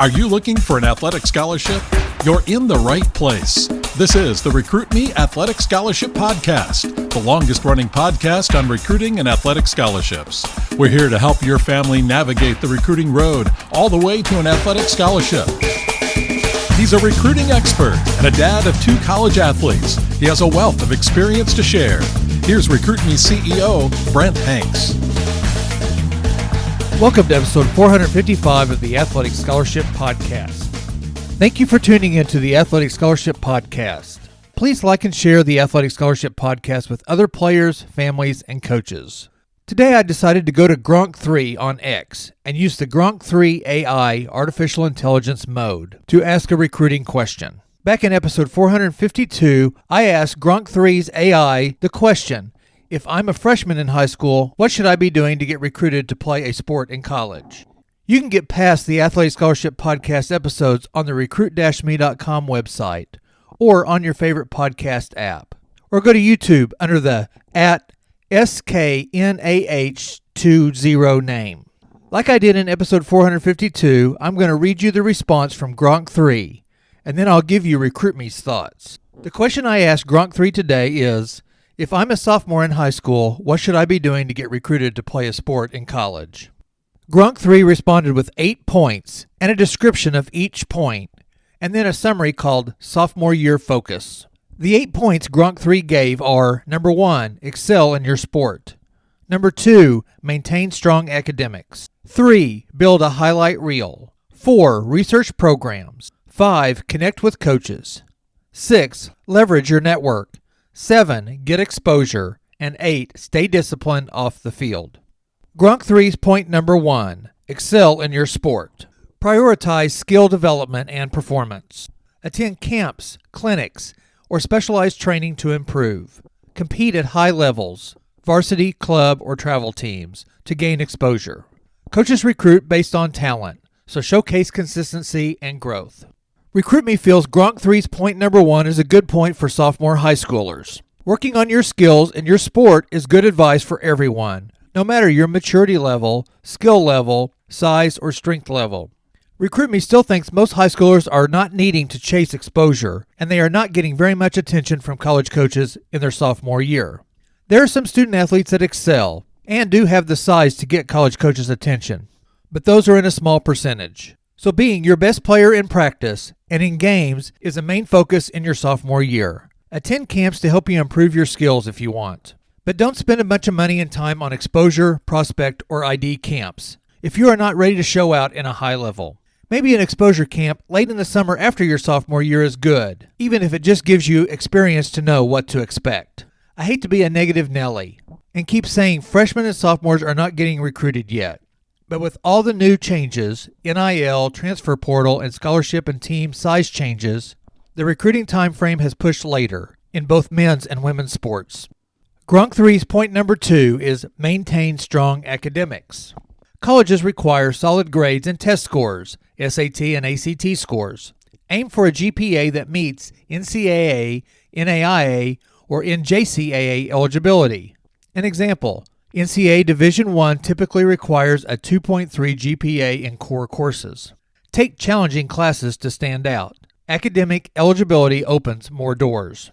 Are you looking for an athletic scholarship? You're in the right place. This is the Recruit Me Athletic Scholarship Podcast, the longest-running podcast on recruiting and athletic scholarships. We're here to help your family navigate the recruiting road all the way to an athletic scholarship. He's a recruiting expert and a dad of 2 college athletes. He has a wealth of experience to share. Here's Recruit Me CEO, Brent Hanks. Welcome to episode 455 of the Athletic Scholarship Podcast. Thank you for tuning into the Athletic Scholarship Podcast. Please like and share the Athletic Scholarship Podcast with other players, families, and coaches. Today I decided to go to Grok3 on X and use the Grok3 AI artificial intelligence mode to ask a recruiting question. Back in episode 452, I asked Grok3's AI the question, if I'm a freshman in high school, what should I be doing to get recruited to play a sport in college? You can get past the Athletic Scholarship Podcast episodes on the recruit-me.com website or on your favorite podcast app. Or go to YouTube under the @SKNAH20 name. Like I did in episode 452, I'm going to read you the response from Grok3, and then I'll give you Recruit Me's thoughts. The question I asked Grok3 today is, if I'm a sophomore in high school, what should I be doing to get recruited to play a sport in college? Grok3 responded with 8 points and a description of each point, and then a summary called Sophomore Year Focus. The 8 points Grok3 gave are, number 1, excel in your sport. Number 2, maintain strong academics. 3, build a highlight reel. 4, research programs. 5, connect with coaches. 6, leverage your network. 7, get exposure. And 8, stay disciplined off the field. Grok3's point number 1, excel in your sport. Prioritize skill development and performance. Attend camps, clinics, or specialized training to improve. Compete at high levels, varsity, club, or travel teams to gain exposure. Coaches recruit based on talent, so showcase consistency and growth. Recruit Me feels Grok3's point number 1 is a good point for sophomore high schoolers. Working on your skills in your sport is good advice for everyone, no matter your maturity level, skill level, size, or strength level. Recruit Me still thinks most high schoolers are not needing to chase exposure, and they are not getting very much attention from college coaches in their sophomore year. There are some student athletes that excel and do have the size to get college coaches' attention, but those are in a small percentage. So being your best player in practice and in games is a main focus in your sophomore year. Attend camps to help you improve your skills if you want. But don't spend a bunch of money and time on exposure, prospect, or ID camps if you are not ready to show out in a high level. Maybe an exposure camp late in the summer after your sophomore year is good, even if it just gives you experience to know what to expect. I hate to be a negative Nelly and keep saying freshmen and sophomores are not getting recruited yet. But with all the new changes, NIL, transfer portal, and scholarship and team size changes, the recruiting time frame has pushed later in both men's and women's sports. Grok3's point number 2 is maintain strong academics. Colleges require solid grades and test scores, SAT and ACT scores. Aim for a GPA that meets NCAA, NAIA, or NJCAA eligibility. An example, NCAA Division I typically requires a 2.3 GPA in core courses. Take challenging classes to stand out. Academic eligibility opens more doors.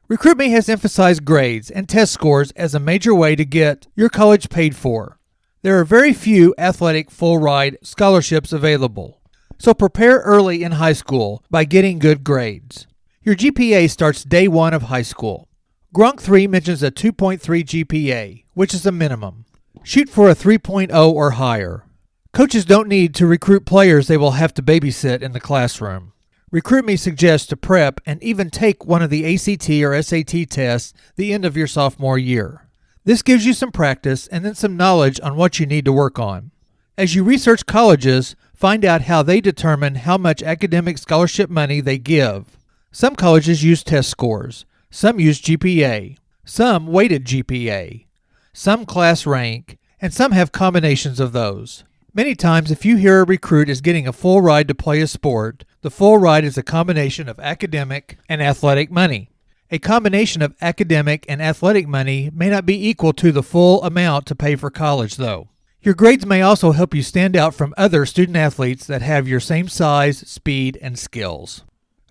Recruit Me has emphasized grades and test scores as a major way to get your college paid for. There are very few athletic full-ride scholarships available, so prepare early in high school by getting good grades. Your GPA starts day 1 of high school. Grok3 mentions a 2.3 GPA, which is a minimum. Shoot for a 3.0 or higher. Coaches don't need to recruit players they will have to babysit in the classroom. Recruit Me suggests to prep and even take one of the ACT or SAT tests the end of your sophomore year. This gives you some practice and then some knowledge on what you need to work on. As you research colleges, find out how they determine how much academic scholarship money they give. Some colleges use test scores. Some use GPA, some weighted GPA, some class rank, and some have combinations of those. Many times, if you hear a recruit is getting a full ride to play a sport, the full ride is a combination of academic and athletic money. A combination of academic and athletic money may not be equal to the full amount to pay for college, though. Your grades may also help you stand out from other student athletes that have your same size, speed, and skills.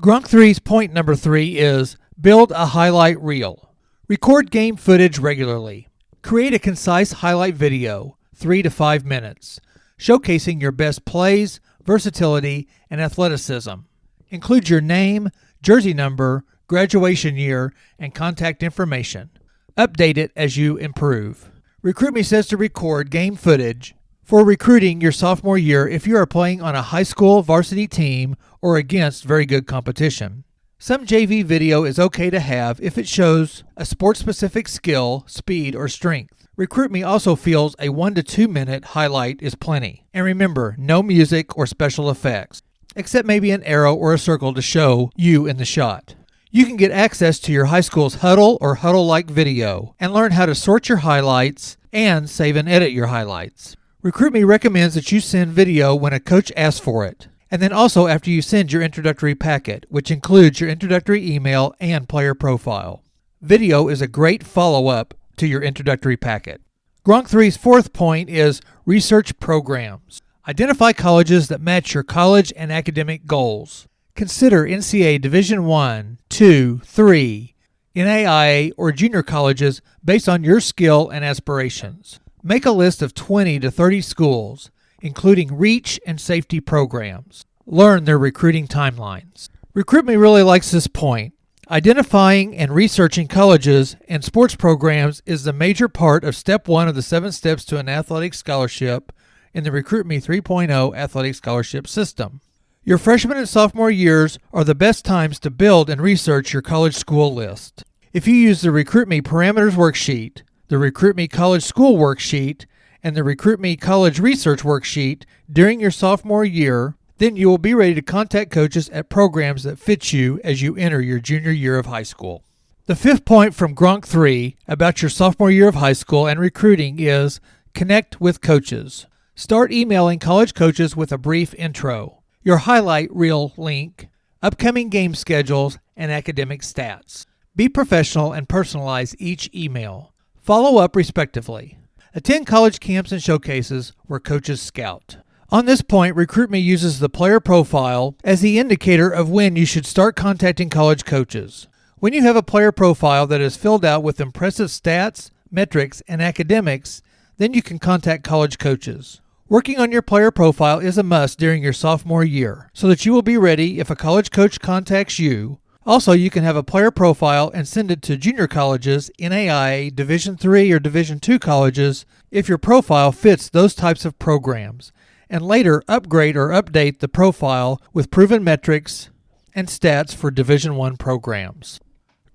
Grok3's point number 3 is build a highlight reel. Record game footage regularly. Create a concise highlight video, 3 to 5 minutes, showcasing your best plays, versatility, and athleticism. Include your name, jersey number, graduation year, and contact information. Update it as you improve. RecruitMe says to record game footage for recruiting your sophomore year if you are playing on a high school varsity team or against very good competition. Some JV video is okay to have if it shows a sports-specific skill, speed, or strength. RecruitMe also feels a 1 to 2 minute highlight is plenty. And remember, no music or special effects, except maybe an arrow or a circle to show you in the shot. You can get access to your high school's huddle or huddle-like video and learn how to sort your highlights and save and edit your highlights. RecruitMe recommends that you send video when a coach asks for it, and then also after you send your introductory packet, which includes your introductory email and player profile. Video is a great follow-up to your introductory packet. Grok3's fourth point is research programs. Identify colleges that match your college and academic goals. Consider NCAA Division I, II, III, NAIA, or junior colleges based on your skill and aspirations. Make a list of 20 to 30 schools, including reach and safety programs. Learn their recruiting timelines. RecruitMe really likes this point. Identifying and researching colleges and sports programs is the major part of Step 1 of the 7 Steps to an Athletic Scholarship in the RecruitMe 3.0 Athletic Scholarship System. Your freshman and sophomore years are the best times to build and research your college school list. If you use the RecruitMe Parameters Worksheet, the RecruitMe College School Worksheet, and the RecruitMe College Research Worksheet during your sophomore year, then you will be ready to contact coaches at programs that fit you as you enter your junior year of high school. The fifth point from Grok3 about your sophomore year of high school and recruiting is connect with coaches. Start emailing college coaches with a brief intro, your highlight reel link, upcoming game schedules, and academic stats. Be professional and personalize each email. Follow up respectively. Attend college camps and showcases where coaches scout. On this point, RecruitMe uses the player profile as the indicator of when you should start contacting college coaches. When you have a player profile that is filled out with impressive stats, metrics, and academics, then you can contact college coaches. Working on your player profile is a must during your sophomore year so that you will be ready if a college coach contacts you. Also, you can have a player profile and send it to junior colleges, NAIA, Division III, or Division II colleges if your profile fits those types of programs, and later upgrade or update the profile with proven metrics and stats for Division I programs.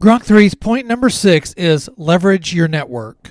Grok3's point number 6 is leverage your network.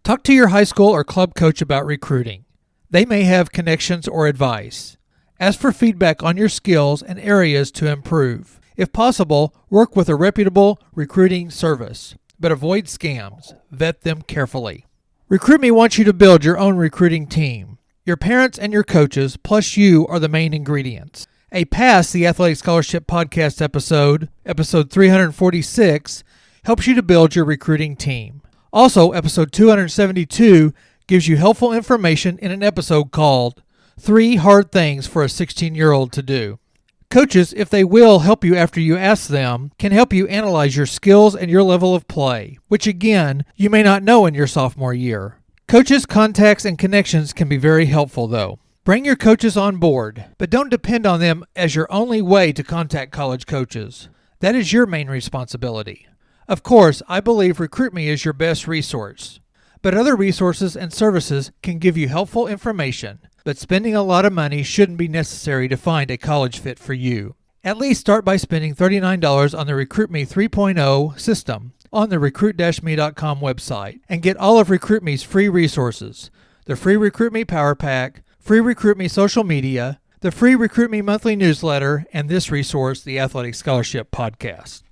Talk to your high school or club coach about recruiting. They may have connections or advice. Ask for feedback on your skills and areas to improve. If possible, work with a reputable recruiting service, but avoid scams. Vet them carefully. RecruitMe wants you to build your own recruiting team. Your parents and your coaches, plus you, are the main ingredients. A Pass the Athletic Scholarship Podcast episode 346, helps you to build your recruiting team. Also, episode 272 gives you helpful information in an episode called 3 Hard Things for a 16-Year-Old to Do. Coaches, if they will help you after you ask them, can help you analyze your skills and your level of play, which again, you may not know in your sophomore year. Coaches' contacts and connections can be very helpful though. Bring your coaches on board, but don't depend on them as your only way to contact college coaches. That is your main responsibility. Of course, I believe RecruitMe is your best resource, but other resources and services can give you helpful information. But spending a lot of money shouldn't be necessary to find a college fit for you. At least start by spending $39 on the RecruitMe 3.0 system on the recruit-me.com website and get all of RecruitMe's free resources: the free RecruitMe Power Pack, free RecruitMe social media, the free RecruitMe monthly newsletter, and this resource, the Athletic Scholarship Podcast.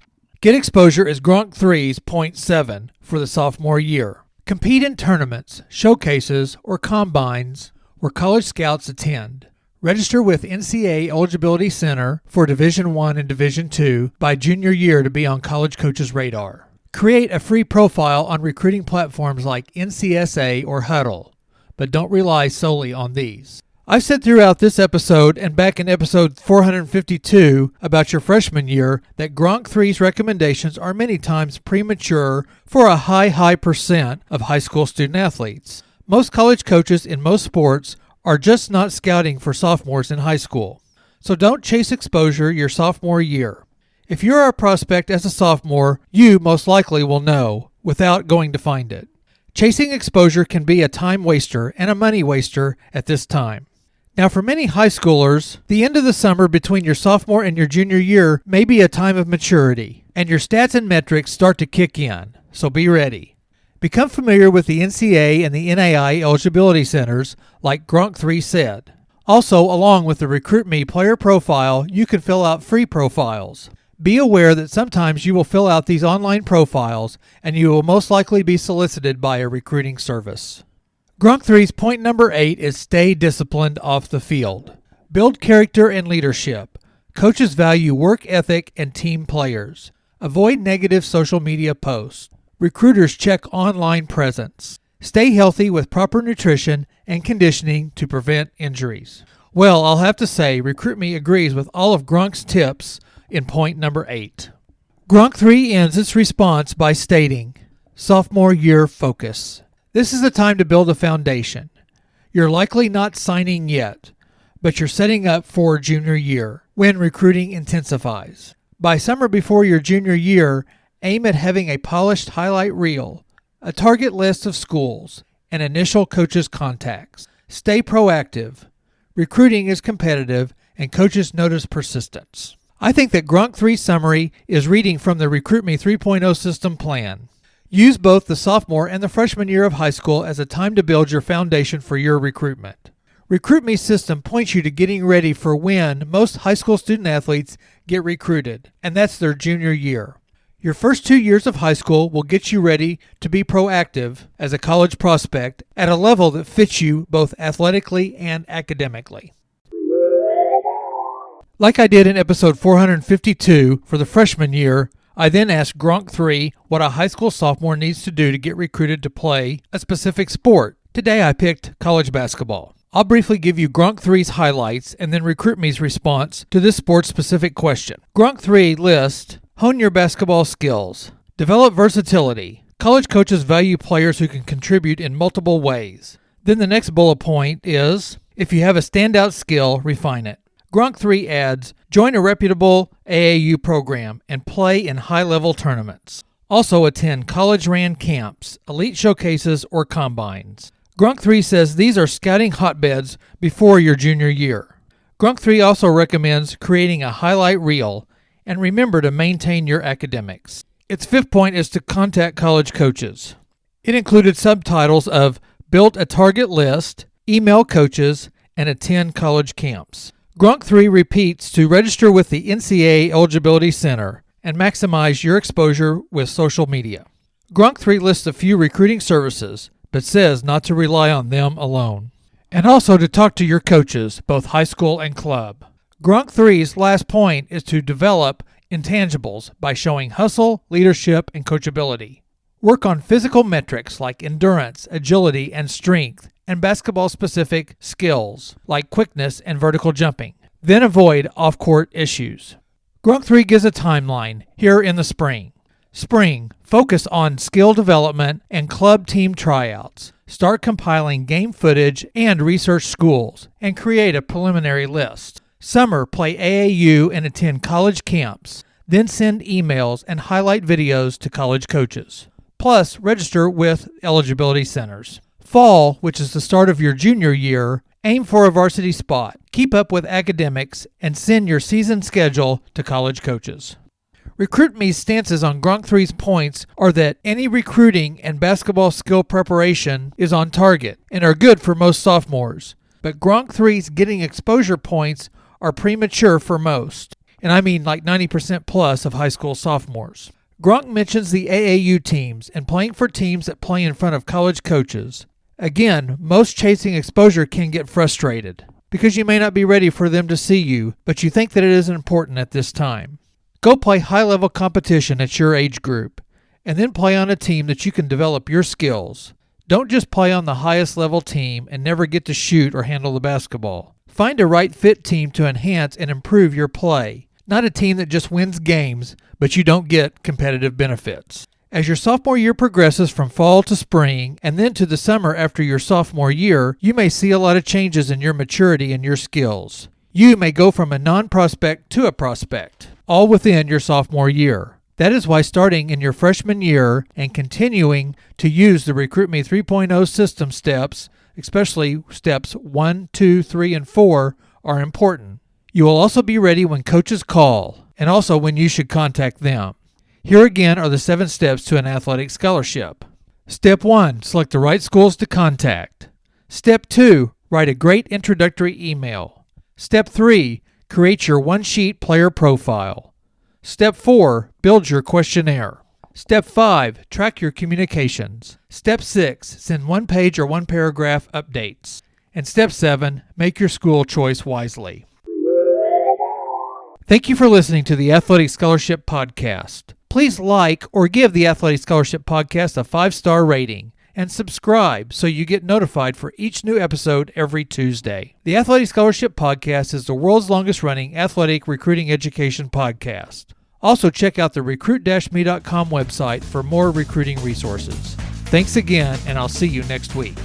Get Exposure is Grok3's point 7 for the sophomore year. Compete in tournaments, showcases, or combines where college scouts attend. Register with NCAA Eligibility Center for Division I and Division II by junior year to be on college coaches' radar. Create a free profile on recruiting platforms like NCSA or Huddle, but don't rely solely on these. I've said throughout this episode and back in episode 452 about your freshman year that Grok3's recommendations are many times premature for a high percent of high school student athletes. Most college coaches in most sports are just not scouting for sophomores in high school. So don't chase exposure your sophomore year. If you're a prospect as a sophomore, you most likely will know without going to find it. Chasing exposure can be a time waster and a money waster at this time. Now, for many high schoolers, the end of the summer between your sophomore and your junior year may be a time of maturity, and your stats and metrics start to kick in, so be ready. Become familiar with the NCAA and the NAI eligibility centers, like Grok3 said. Also, along with the RecruitMe player profile, you can fill out free profiles. Be aware that sometimes you will fill out these online profiles, and you will most likely be solicited by a recruiting service. Grok3's point number 8 is stay disciplined off the field. Build character and leadership. Coaches value work ethic and team players. Avoid negative social media posts. Recruiters check online presence. Stay healthy with proper nutrition and conditioning to prevent injuries. Well, I'll have to say, RecruitMe agrees with all of Gronk's tips in point number 8. Grok3 ends its response by stating, sophomore year focus. This is the time to build a foundation. You're likely not signing yet, but you're setting up for junior year when recruiting intensifies. By summer before your junior year, aim at having a polished highlight reel, a target list of schools, and initial coaches' contacts. Stay proactive. Recruiting is competitive, and coaches notice persistence. I think that Grok3's summary is reading from the RecruitMe 3.0 system plan. Use both the sophomore and the freshman year of high school as a time to build your foundation for your recruitment. RecruitMe's system points you to getting ready for when most high school student athletes get recruited, and that's their junior year. Your first 2 years of high school will get you ready to be proactive as a college prospect at a level that fits you both athletically and academically. Like I did in episode 452 for the freshman year, I then asked Grok3 what a high school sophomore needs to do to get recruited to play a specific sport. Today I picked college basketball. I'll briefly give you Grok3's highlights and then RecruitMe's response to this sport-specific question. Grok3 lists: hone your basketball skills. Develop versatility. College coaches value players who can contribute in multiple ways. Then the next bullet point is, if you have a standout skill, refine it. Grok3 adds, join a reputable AAU program and play in high-level tournaments. Also attend college-ran camps, elite showcases, or combines. Grok3 says these are scouting hotbeds before your junior year. Grok3 also recommends creating a highlight reel, and remember to maintain your academics. Its fifth point is to contact college coaches. It included subtitles of build a target list, email coaches, and attend college camps. Grok3 repeats to register with the NCAA Eligibility Center and maximize your exposure with social media. Grok3 lists a few recruiting services, but says not to rely on them alone. And also to talk to your coaches, both high school and club. Grok3's last point is to develop intangibles by showing hustle, leadership, and coachability. Work on physical metrics like endurance, agility, and strength, and basketball-specific skills like quickness and vertical jumping. Then avoid off-court issues. Grok3 gives a timeline here in the spring. Spring, focus on skill development and club team tryouts. Start compiling game footage and research schools, and create a preliminary list. Summer, play AAU and attend college camps. Then send emails and highlight videos to college coaches. Plus, register with eligibility centers. Fall, which is the start of your junior year, aim for a varsity spot. Keep up with academics and send your season schedule to college coaches. RecruitMe's stances on Grok3's points are that any recruiting and basketball skill preparation is on target and are good for most sophomores. But Grok3's getting exposure points are premature for most, and I mean like 90% plus of high school sophomores. Gronk mentions the AAU teams and playing for teams that play in front of college coaches. Again, most chasing exposure can get frustrated because you may not be ready for them to see you, but you think that it is important at this time. Go play high-level competition at your age group, and then play on a team that you can develop your skills. Don't just play on the highest level team and never get to shoot or handle the basketball. Find a right fit team to enhance and improve your play, not a team that just wins games, but you don't get competitive benefits. As your sophomore year progresses from fall to spring and then to the summer after your sophomore year, you may see a lot of changes in your maturity and your skills. You may go from a non-prospect to a prospect, all within your sophomore year. That is why starting in your freshman year and continuing to use the Recruit Me 3.0 system steps, especially steps 1, 2, 3, and 4, are important. You will also be ready when coaches call, and also when you should contact them. Here again are the 7 steps to an athletic scholarship. Step 1, select the right schools to contact. Step 2, write a great introductory email. Step 3, create your one-sheet player profile. Step 4, build your questionnaire. Step 5, track your communications. Step 6, send one-page or one-paragraph updates. And Step 7, make your school choice wisely. Thank you for listening to the Athletic Scholarship Podcast. Please like or give the Athletic Scholarship Podcast a 5-star rating and subscribe so you get notified for each new episode every Tuesday. The Athletic Scholarship Podcast is the world's longest-running athletic recruiting education podcast. Also, check out the recruit-me.com website for more recruiting resources. Thanks again, and I'll see you next week.